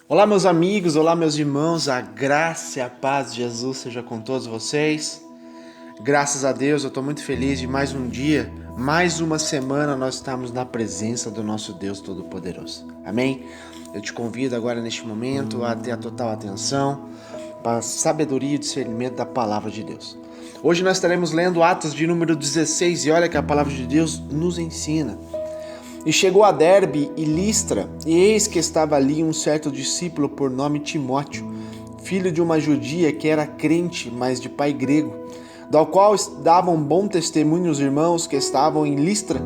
Olá, meus amigos, olá, meus irmãos, a graça e a paz de Jesus seja com todos vocês. Graças a Deus, eu estou muito feliz de mais um dia, mais uma semana nós estamos na presença do nosso Deus Todo-Poderoso. Amém? Eu te convido agora neste momento a ter a total atenção para a sabedoria e discernimento da palavra de Deus. Hoje nós estaremos lendo Atos de número 16 e olha que a palavra de Deus nos ensina. E chegou a Derbe e Listra, e eis que estava ali um certo discípulo por nome Timóteo, filho de uma judia que era crente, mas de pai grego, do qual davam bom testemunho os irmãos que estavam em Listra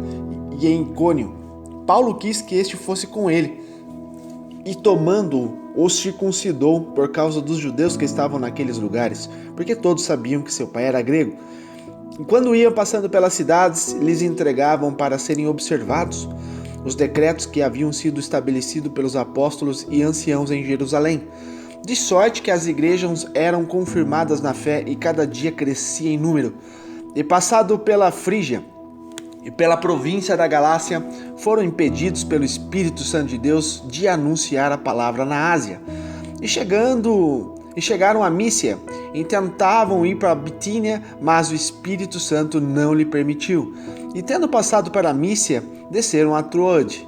e em Icônio. Paulo quis que este fosse com ele, e tomando-o, os circuncidou por causa dos judeus que estavam naqueles lugares, porque todos sabiam que seu pai era grego. E quando iam passando pelas cidades, lhes entregavam para serem observados os decretos que haviam sido estabelecidos pelos apóstolos e anciãos em Jerusalém, de sorte que as igrejas eram confirmadas na fé e cada dia crescia em número. E passado pela Frígia e pela província da Galácia, foram impedidos pelo Espírito Santo de Deus de anunciar a palavra na Ásia. E chegaram a Mísia e tentavam ir para a Bitínia, mas o Espírito Santo não lhe permitiu. E tendo passado para a Mísia, desceram a Troade.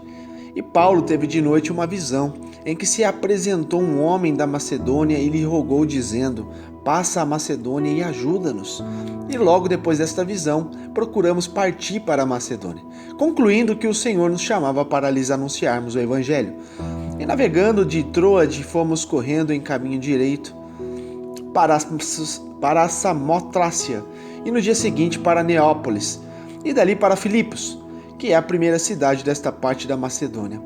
E Paulo teve de noite uma visão, em que se apresentou um homem da Macedônia e lhe rogou, dizendo: passa a Macedônia e ajuda-nos. E logo depois desta visão, procuramos partir para a Macedônia, concluindo que o Senhor nos chamava para lhes anunciarmos o Evangelho. E navegando de Troade, fomos correndo em caminho direito para a Samotrácia, e no dia seguinte para Neópolis, e dali para Filipos, que é a primeira cidade desta parte da Macedônia,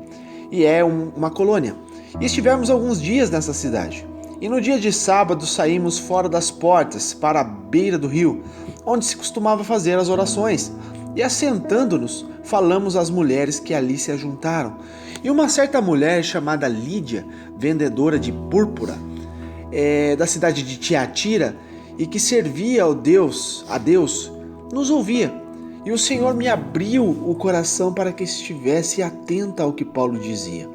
e é uma colônia. E estivemos alguns dias nessa cidade. E no dia de sábado saímos fora das portas, para a beira do rio, onde se costumava fazer as orações. E assentando-nos, falamos às mulheres que ali se ajuntaram. E uma certa mulher chamada Lídia, vendedora de púrpura, da cidade de Tiatira, e que servia a Deus, nos ouvia. E o Senhor me abriu o coração para que estivesse atenta ao que Paulo dizia.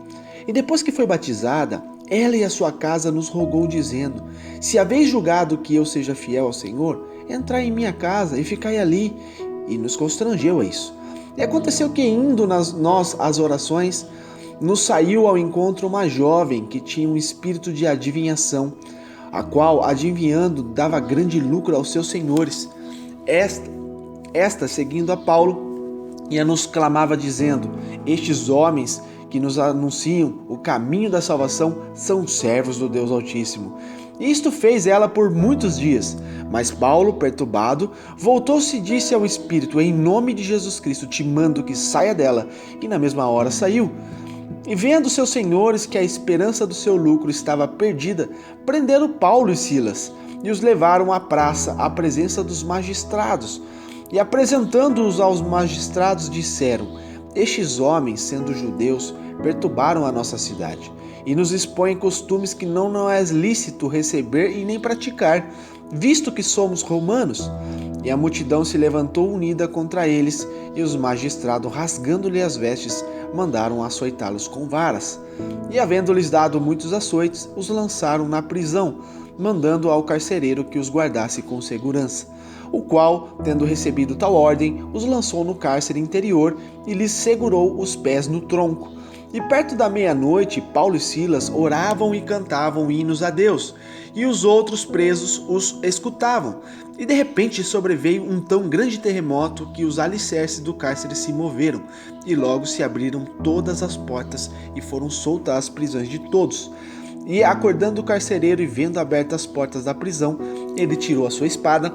E depois que foi batizada, ela e a sua casa nos rogou, dizendo: se haveis julgado que eu seja fiel ao Senhor, entrai em minha casa e ficai ali. E nos constrangeu a isso. E aconteceu que, indo nós às orações, nos saiu ao encontro uma jovem que tinha um espírito de adivinhação, a qual, adivinhando, dava grande lucro aos seus senhores. Esta seguindo a Paulo, e nos clamava, dizendo: estes homens que nos anunciam o caminho da salvação são servos do Deus Altíssimo. E isto fez ela por muitos dias. Mas Paulo, perturbado, voltou-se e disse ao Espírito: em nome de Jesus Cristo te mando que saia dela. E na mesma hora saiu. E vendo seus senhores que a esperança do seu lucro estava perdida, prenderam Paulo e Silas, e os levaram à praça, à presença dos magistrados. E apresentando-os aos magistrados, disseram: estes homens, sendo judeus, perturbaram a nossa cidade, e nos expõem costumes que não é lícito receber e nem praticar, visto que somos romanos. E a multidão se levantou unida contra eles, e os magistrados, rasgando-lhe as vestes, mandaram açoitá-los com varas. E havendo-lhes dado muitos açoites, os lançaram na prisão, mandando ao carcereiro que os guardasse com segurança, o qual, tendo recebido tal ordem, os lançou no cárcere interior e lhes segurou os pés no tronco. E perto da meia-noite, Paulo e Silas oravam e cantavam hinos a Deus, e os outros presos os escutavam. E de repente sobreveio um tão grande terremoto que os alicerces do cárcere se moveram, e logo se abriram todas as portas e foram soltas as prisões de todos. E acordando o carcereiro e vendo abertas as portas da prisão, ele tirou a sua espada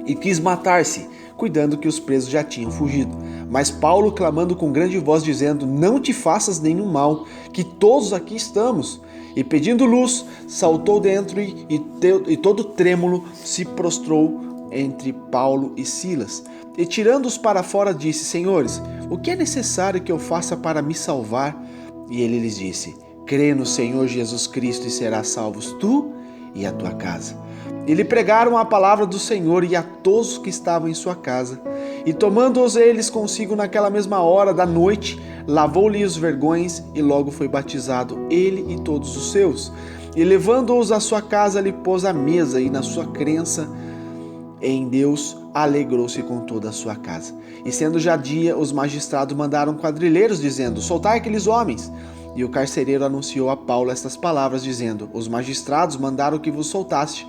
e quis matar-se, cuidando que os presos já tinham fugido. Mas Paulo, clamando com grande voz, dizendo: não te faças nenhum mal, que todos aqui estamos. E pedindo luz, saltou dentro e todo trêmulo se prostrou entre Paulo e Silas. E tirando-os para fora, disse: senhores, o que é necessário que eu faça para me salvar? E ele lhes disse: crê no Senhor Jesus Cristo e serás salvos tu e a tua casa. E lhe pregaram a palavra do Senhor e a todos que estavam em sua casa. E tomando-os eles consigo naquela mesma hora da noite, lavou-lhe os vergões e logo foi batizado, ele e todos os seus. E levando-os à sua casa, lhe pôs à mesa, e na sua crença em Deus, alegrou-se com toda a sua casa. E sendo já dia, os magistrados mandaram quadrilheiros, dizendo: soltai aqueles homens. E o carcereiro anunciou a Paulo estas palavras, dizendo: os magistrados mandaram que vos soltaste.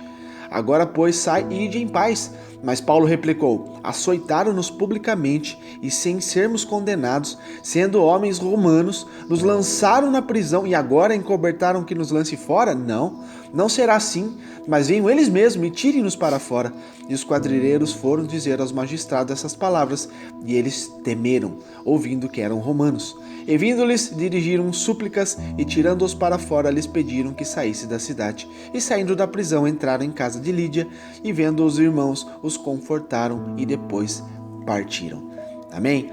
Agora, pois, sai e ide em paz. Mas Paulo replicou: açoitaram-nos publicamente e sem sermos condenados, sendo homens romanos, nos lançaram na prisão e agora encobertaram que nos lance fora? Não, não será assim, mas venham eles mesmos e tirem-nos para fora. E os quadrilheiros foram dizer aos magistrados essas palavras, e eles temeram, ouvindo que eram romanos. E vindo-lhes, dirigiram súplicas, e tirando-os para fora, lhes pediram que saísse da cidade. E saindo da prisão, entraram em casa de Lídia, e vendo os irmãos, os confortaram, e depois partiram. Amém?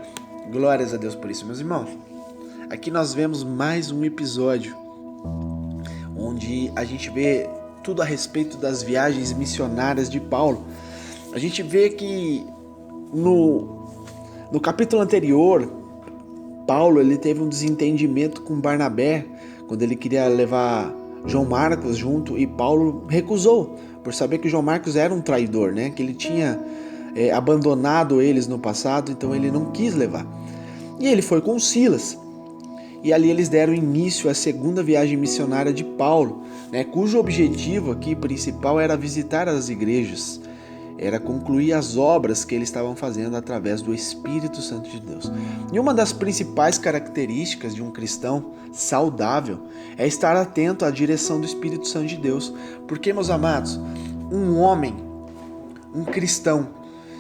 Glórias a Deus por isso, meus irmãos. Aqui nós vemos mais um episódio, onde a gente vê tudo a respeito das viagens missionárias de Paulo. A gente vê que no capítulo anterior, Paulo ele teve um desentendimento com Barnabé, quando ele queria levar João Marcos junto, e Paulo recusou, por saber que João Marcos era um traidor, né? Que ele tinha abandonado eles no passado, então ele não quis levar. E ele foi com Silas, e ali eles deram início à segunda viagem missionária de Paulo, né? Cujo objetivo aqui principal era visitar as igrejas, era concluir as obras que eles estavam fazendo através do Espírito Santo de Deus. E uma das principais características de um cristão saudável é estar atento à direção do Espírito Santo de Deus. Porque, meus amados, um homem, um cristão,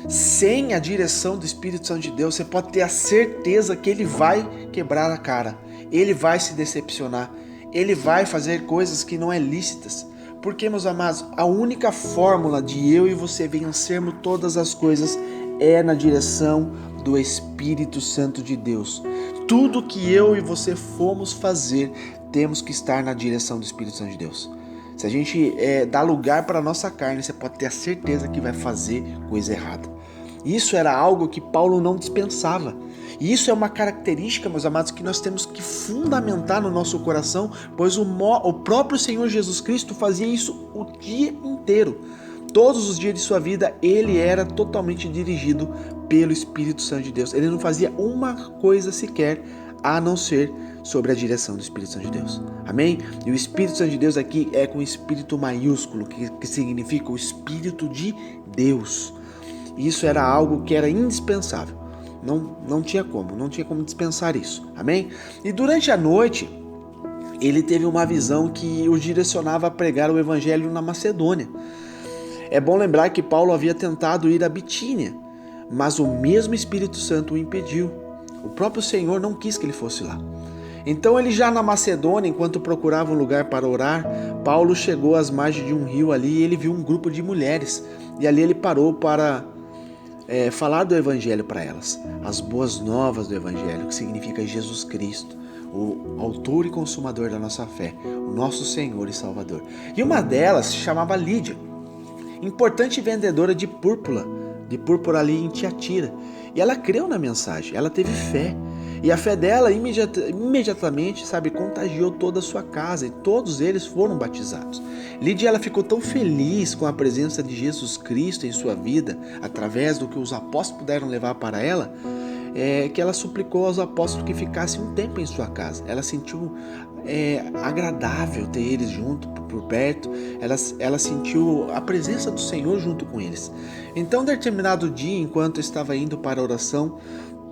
sem a direção do Espírito Santo de Deus, você pode ter a certeza que ele vai quebrar a cara, ele vai se decepcionar, ele vai fazer coisas que não é lícitas. Porque, meus amados, a única fórmula de eu e você vencermos todas as coisas é na direção do Espírito Santo de Deus. Tudo que eu e você formos fazer, temos que estar na direção do Espírito Santo de Deus. Se a gente dá lugar para a nossa carne, você pode ter a certeza que vai fazer coisa errada. Isso era algo que Paulo não dispensava. E isso é uma característica, meus amados, que nós temos que fundamentar no nosso coração, pois o próprio Senhor Jesus Cristo fazia isso o dia inteiro. Todos os dias de sua vida, ele era totalmente dirigido pelo Espírito Santo de Deus. Ele não fazia uma coisa sequer a não ser sobre a direção do Espírito Santo de Deus. Amém? E o Espírito Santo de Deus aqui é com espírito maiúsculo, que significa o Espírito de Deus. Isso era algo que era indispensável. Não tinha como dispensar isso. Amém? E durante a noite, ele teve uma visão que o direcionava a pregar o evangelho na Macedônia. É bom lembrar que Paulo havia tentado ir a Bitínia, mas o mesmo Espírito Santo o impediu. O próprio Senhor não quis que ele fosse lá. Então ele já na Macedônia, enquanto procurava um lugar para orar, Paulo chegou às margens de um rio ali e ele viu um grupo de mulheres. E ali ele parou para falar do Evangelho para elas, as boas novas do Evangelho, que significa Jesus Cristo, o autor e consumador da nossa fé, o nosso Senhor e Salvador. E uma delas se chamava Lídia, importante vendedora de púrpura ali em Tiatira. E ela creu na mensagem, ela teve fé. E a fé dela imediatamente, contagiou toda a sua casa e todos eles foram batizados. Lídia ela ficou tão feliz com a presença de Jesus Cristo em sua vida, através do que os apóstolos puderam levar para ela, que ela suplicou aos apóstolos que ficassem um tempo em sua casa. Ela sentiu agradável ter eles junto, por perto. Ela sentiu a presença do Senhor junto com eles. Então, determinado dia, enquanto estava indo para a oração,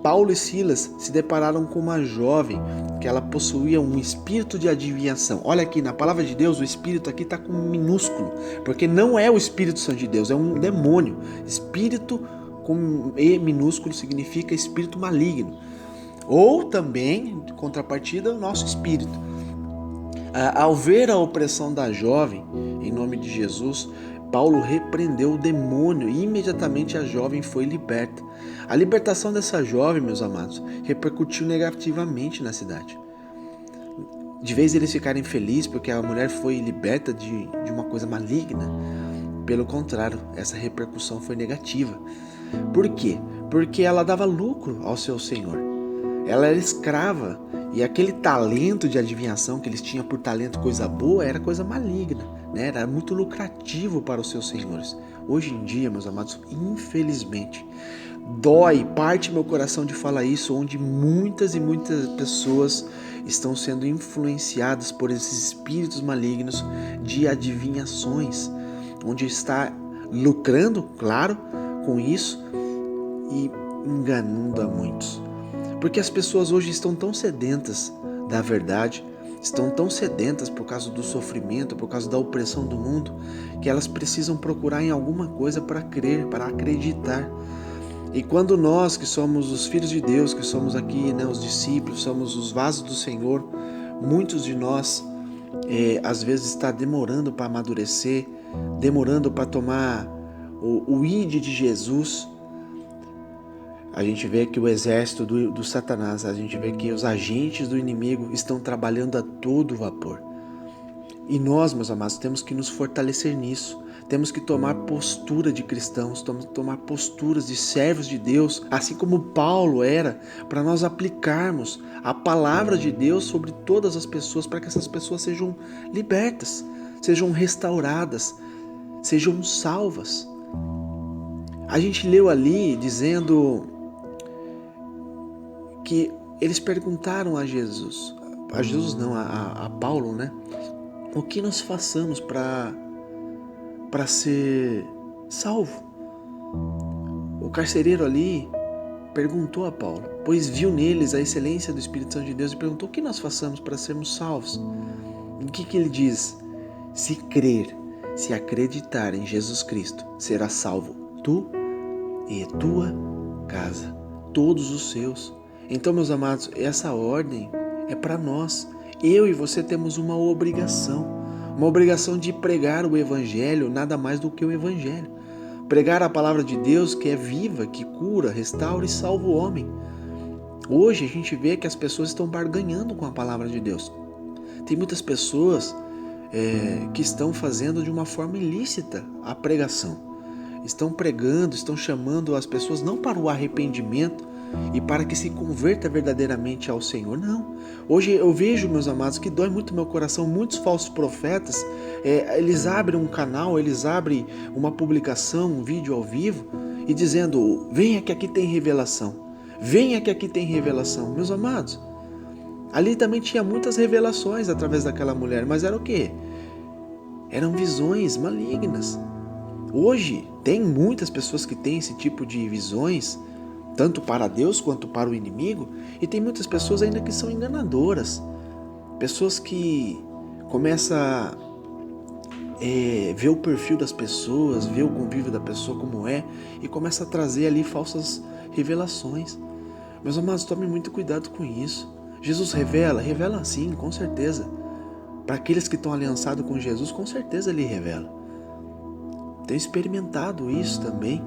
Paulo e Silas se depararam com uma jovem que ela possuía um espírito de adivinhação. Olha aqui, na palavra de Deus, o espírito aqui está com minúsculo, porque não é o Espírito Santo de Deus, é um demônio. Espírito com E minúsculo significa espírito maligno. Ou também, de contrapartida, o nosso espírito. Ao ver a opressão da jovem, em nome de Jesus, Paulo repreendeu o demônio e imediatamente a jovem foi liberta. A libertação dessa jovem, meus amados, repercutiu negativamente na cidade. De vez eles ficarem felizes porque a mulher foi liberta de uma coisa maligna, pelo contrário, essa repercussão foi negativa. Por quê? Porque ela dava lucro ao seu senhor. ela era escrava, e aquele talento de adivinhação que eles tinham por talento coisa boa era coisa maligna, né? Era muito lucrativo para os seus senhores. Hoje em dia, meus amados, infelizmente, dói, parte meu coração de falar isso, onde muitas e muitas pessoas estão sendo influenciadas por esses espíritos malignos de adivinhações, onde está lucrando, claro, com isso e enganando a muitos. Porque as pessoas hoje estão tão sedentas da verdade, estão tão sedentas por causa do sofrimento, por causa da opressão do mundo, que elas precisam procurar em alguma coisa para crer, para acreditar. E quando nós, que somos os filhos de Deus, que somos aqui, né, os discípulos, somos os vasos do Senhor, muitos de nós, às vezes está demorando para amadurecer, demorando para tomar o ID de Jesus. A gente vê que o exército do Satanás, a gente vê que os agentes do inimigo estão trabalhando a todo vapor. E nós, meus amados, temos que nos fortalecer nisso. Temos que tomar postura de cristãos, tomar posturas de servos de Deus, assim como Paulo era, para nós aplicarmos a palavra de Deus sobre todas as pessoas, para que essas pessoas sejam libertas, sejam restauradas, sejam salvas. A gente leu ali dizendo que eles perguntaram a Jesus não, a Paulo, né? O que nós façamos para ser salvo? O carcereiro ali perguntou a Paulo, pois viu neles a excelência do Espírito Santo de Deus e perguntou o que nós façamos para sermos salvos. E o que ele diz? Se crer, se acreditar em Jesus Cristo, será salvo tu e tua casa, todos os seus. Então, meus amados, essa ordem é para nós. Eu e você temos uma obrigação de pregar o Evangelho, nada mais do que o Evangelho. Pregar a palavra de Deus, que é viva, que cura, restaura e salva o homem. Hoje a gente vê que as pessoas estão barganhando com a palavra de Deus. Tem muitas pessoas que estão fazendo de uma forma ilícita a pregação. Estão pregando, estão chamando as pessoas não para o arrependimento e para que se converta verdadeiramente ao Senhor, não. Hoje eu vejo, meus amados, que dói muito meu coração, muitos falsos profetas, eles abrem um canal, eles abrem uma publicação, um vídeo ao vivo e dizendo, venha que aqui tem revelação, venha que aqui tem revelação. Meus amados, ali também tinha muitas revelações através daquela mulher, mas era o quê? Eram visões malignas. Hoje tem muitas pessoas que têm esse tipo de visões, tanto para Deus quanto para o inimigo, e tem muitas pessoas ainda que são enganadoras, pessoas que começam a ver o perfil das pessoas, ver o convívio da pessoa como é, e começa a trazer ali falsas revelações. Meus amados, tomem muito cuidado com isso. Jesus revela sim, com certeza. Para aqueles que estão aliançados com Jesus, com certeza Ele revela. Tenho experimentado isso também.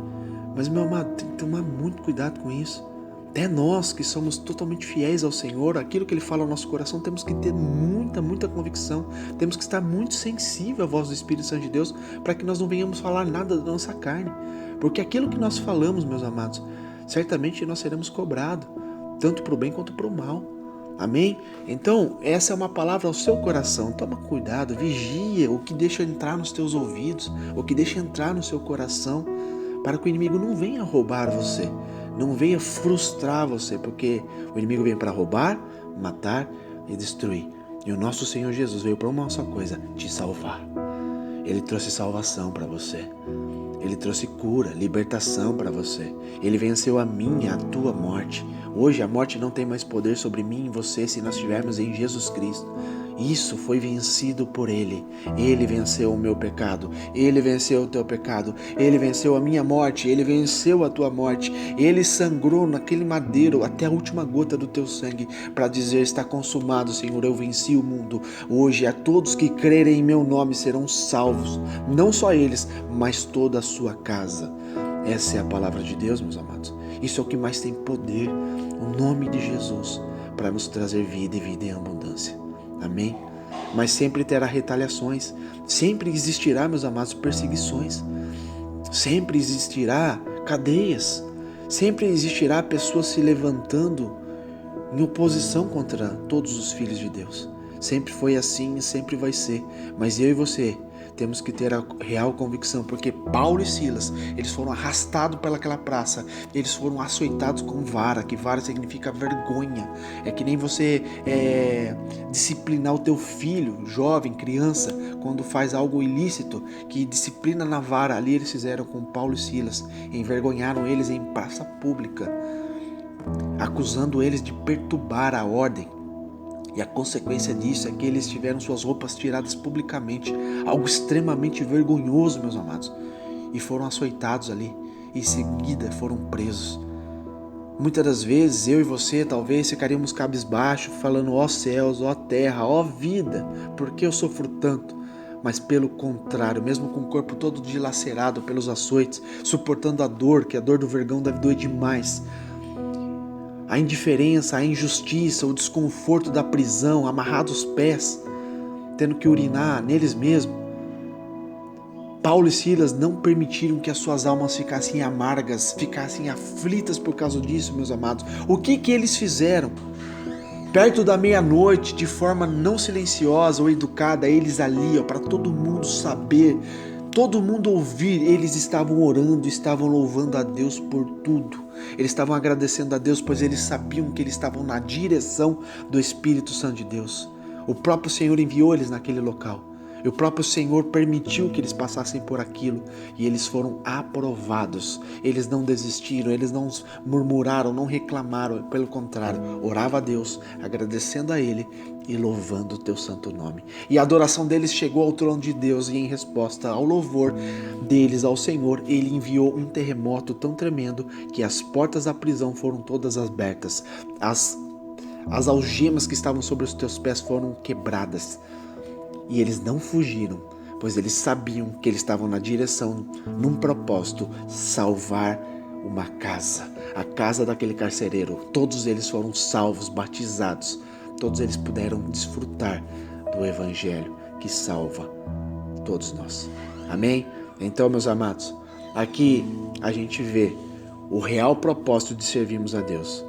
Mas, meu amado, tem que tomar muito cuidado com isso. Até nós que somos totalmente fiéis ao Senhor, aquilo que Ele fala ao nosso coração, temos que ter muita convicção. Temos que estar muito sensível à voz do Espírito Santo de Deus, para que nós não venhamos falar nada da nossa carne. Porque aquilo que nós falamos, meus amados, certamente nós seremos cobrados, tanto para o bem quanto para o mal. Amém? Então, essa é uma palavra ao seu coração. Toma cuidado, vigia o que deixa entrar nos teus ouvidos, o que deixa entrar no seu coração, para que o inimigo não venha roubar você, não venha frustrar você, porque o inimigo vem para roubar, matar e destruir. E o nosso Senhor Jesus veio para uma só coisa, te salvar. Ele trouxe salvação para você. Ele trouxe cura, libertação para você. Ele venceu a minha, a tua morte. Hoje a morte não tem mais poder sobre mim e você se nós estivermos em Jesus Cristo. Isso foi vencido por Ele. Ele venceu o meu pecado. Ele venceu o teu pecado. Ele venceu a minha morte. Ele venceu a tua morte. Ele sangrou naquele madeiro até a última gota do teu sangue para dizer, está consumado, Senhor, eu venci o mundo. Hoje a todos que crerem em meu nome serão salvos. Não só eles, mas toda a sua casa. Essa é a palavra de Deus, meus amados. Isso é o que mais tem poder. O nome de Jesus para nos trazer vida e vida em abundância. Amém? Mas sempre terá retaliações, sempre existirá, meus amados, perseguições, sempre existirá cadeias, sempre existirá pessoas se levantando em oposição contra todos os filhos de Deus. Sempre foi assim e sempre vai ser. Mas eu e você temos que ter a real convicção, porque Paulo e Silas, eles foram arrastados pelaquela praça, eles foram açoitados com vara, que vara significa vergonha. É que nem você disciplinar o teu filho, jovem, criança, quando faz algo ilícito, que disciplina na vara. Ali eles fizeram com Paulo e Silas, envergonharam eles em praça pública, acusando eles de perturbar a ordem. E a consequência disso é que eles tiveram suas roupas tiradas publicamente, algo extremamente vergonhoso, meus amados, e foram açoitados ali, e em seguida foram presos. Muitas das vezes eu e você talvez ficaríamos cabisbaixo, falando: ó céus, ó terra, ó vida, por que eu sofro tanto? Mas pelo contrário, mesmo com o corpo todo dilacerado pelos açoites, suportando a dor, que a dor do vergão deve doer demais, a indiferença, a injustiça, o desconforto da prisão, amarrados os pés, tendo que urinar neles mesmos, Paulo e Silas não permitiram que as suas almas ficassem amargas, ficassem aflitas por causa disso, meus amados. O que eles fizeram? Perto da meia-noite, de forma não silenciosa ou educada, eles ali, para todo mundo saber, todo mundo ouvir, eles estavam orando, estavam louvando a Deus por tudo. Eles estavam agradecendo a Deus, pois eles sabiam que eles estavam na direção do Espírito Santo de Deus. O próprio Senhor enviou eles naquele local. E o próprio Senhor permitiu que eles passassem por aquilo. E eles foram aprovados. Eles não desistiram, eles não murmuraram, não reclamaram. Pelo contrário, orava a Deus, agradecendo a Ele e louvando o teu santo nome. E a adoração deles chegou ao trono de Deus, e em resposta ao louvor deles ao Senhor, Ele enviou um terremoto tão tremendo que as portas da prisão foram todas abertas. As algemas que estavam sobre os teus pés foram quebradas. E eles não fugiram, pois eles sabiam que eles estavam na direção, num propósito: salvar uma casa, a casa daquele carcereiro. Todos eles foram salvos, batizados. Todos eles puderam desfrutar do Evangelho que salva todos nós. Amém? Então, meus amados, aqui a gente vê o real propósito de servirmos a Deus.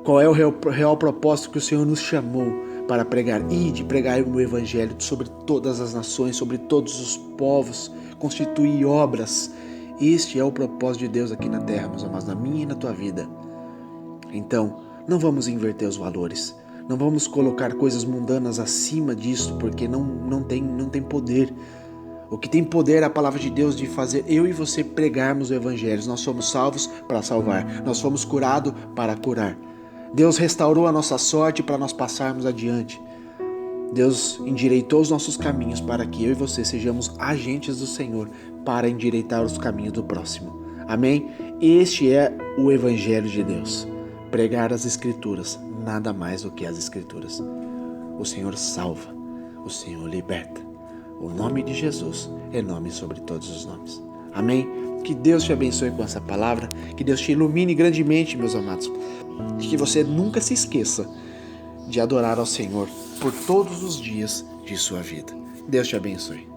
Qual é o real propósito que o Senhor nos chamou para pregar? E de pregar o Evangelho sobre todas as nações, sobre todos os povos, constituir obras. Este é o propósito de Deus aqui na terra, meus amados, na minha e na tua vida. Então, não vamos inverter os valores. Não vamos colocar coisas mundanas acima disso, porque não tem poder. O que tem poder é a palavra de Deus, de fazer eu e você pregarmos o Evangelho. Nós somos salvos para salvar. Nós fomos curados para curar. Deus restaurou a nossa sorte para nós passarmos adiante. Deus endireitou os nossos caminhos para que eu e você sejamos agentes do Senhor para endireitar os caminhos do próximo. Amém? Este é o Evangelho de Deus. Pregar as Escrituras, nada mais do que as Escrituras. O Senhor salva, o Senhor liberta. O nome de Jesus é nome sobre todos os nomes. Amém? Que Deus te abençoe com essa palavra, que Deus te ilumine grandemente, meus amados, e que você nunca se esqueça de adorar ao Senhor por todos os dias de sua vida. Deus te abençoe.